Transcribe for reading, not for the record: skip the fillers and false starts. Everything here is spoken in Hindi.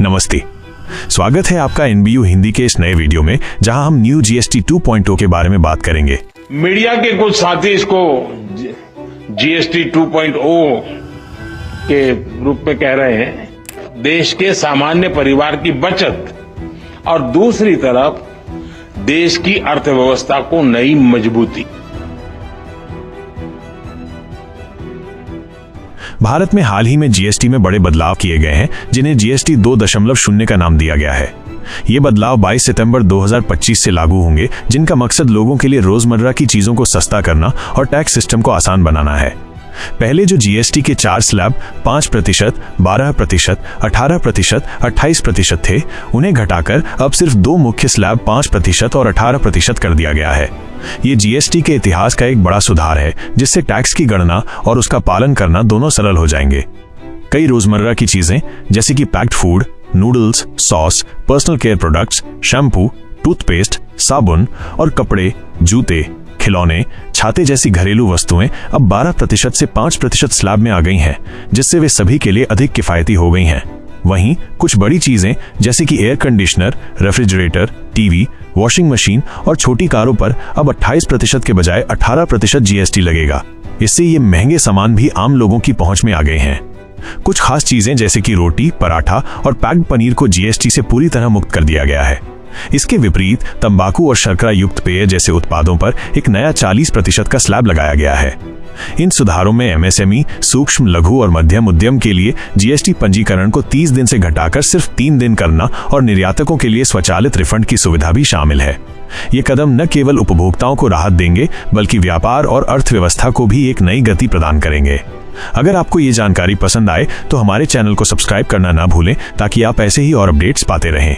नमस्ते, स्वागत है आपका एनबीयू हिंदी के इस नए वीडियो में, जहां हम न्यू जीएसटी 2.0 के बारे में बात करेंगे। मीडिया के कुछ साथी इसको जीएसटी 2.0 के रूप में कह रहे हैं। देश के सामान्य परिवार की बचत और दूसरी तरफ देश की अर्थव्यवस्था को नई मजबूती। भारत में हाल ही में जीएसटी में बड़े बदलाव किए गए हैं, जिन्हें जीएसटी 2.0 का नाम दिया गया है। ये बदलाव 22 सितंबर 2025 से लागू होंगे, जिनका मकसद लोगों के लिए रोजमर्रा की चीजों को सस्ता करना और टैक्स सिस्टम को आसान बनाना है। पहले जो जीएसटी के 4 स्लैब 5%, 12%, 18%, 28% थे, उन्हें घटाकर अब सिर्फ 2 मुख्य स्लैब 5% और 18% कर दिया गया है। ये जीएसटी के इतिहास का एक बड़ा सुधार है, जिससे टैक्स की गणना और उसका पालन करना दोनों सरल हो जाएंगे। कई रोजमर्रा की चीजें जैसे कि packed food, noodles, sauce, personal care products, shampoo, toothpaste, साबुन और कपड़े, जूते, खिलौने, छाते जैसी घरेलू वस्तुएं अब 12% से 5% स्लैब में आ गई हैं, जिससे वे सभी के लिए अधिक किफायती हो गई हैं। वहीं कुछ बड़ी चीजें जैसे कि air conditioner, refrigerator, TV, washing machine और छोटी कारों पर अब 28% के बजाय 18% जीएसटी लगेगा। इससे ये महंगे सामान भी आम लोगों की पहुंच में आ गए हैं। कुछ खास चीजें जैसे कि रोटी, पराठा और पैक्ड पनीर को जीएसटी से पूरी तरह मुक्त कर दिया गया है। इसके विपरीत तंबाकू और शर्करा युक्त पेय जैसे उत्पादों पर एक नया 40% का स्लैब लगाया गया है। इन सुधारों में एमएसएमई, सूक्ष्म, लघु और मध्यम उद्यम के लिए जीएसटी पंजीकरण को 30 दिन से घटाकर सिर्फ 3 दिन करना और निर्यातकों के लिए स्वचालित रिफंड की सुविधा भी शामिल है। ये कदम न केवल उपभोक्ताओं को राहत देंगे, बल्कि व्यापार और अर्थव्यवस्था को भी एक नई गति प्रदान करेंगे। अगर आपको ये जानकारी पसंद आए तो हमारे चैनल को सब्सक्राइब करना ना भूलें, ताकि आप ऐसे ही और अपडेट्स पाते रहें।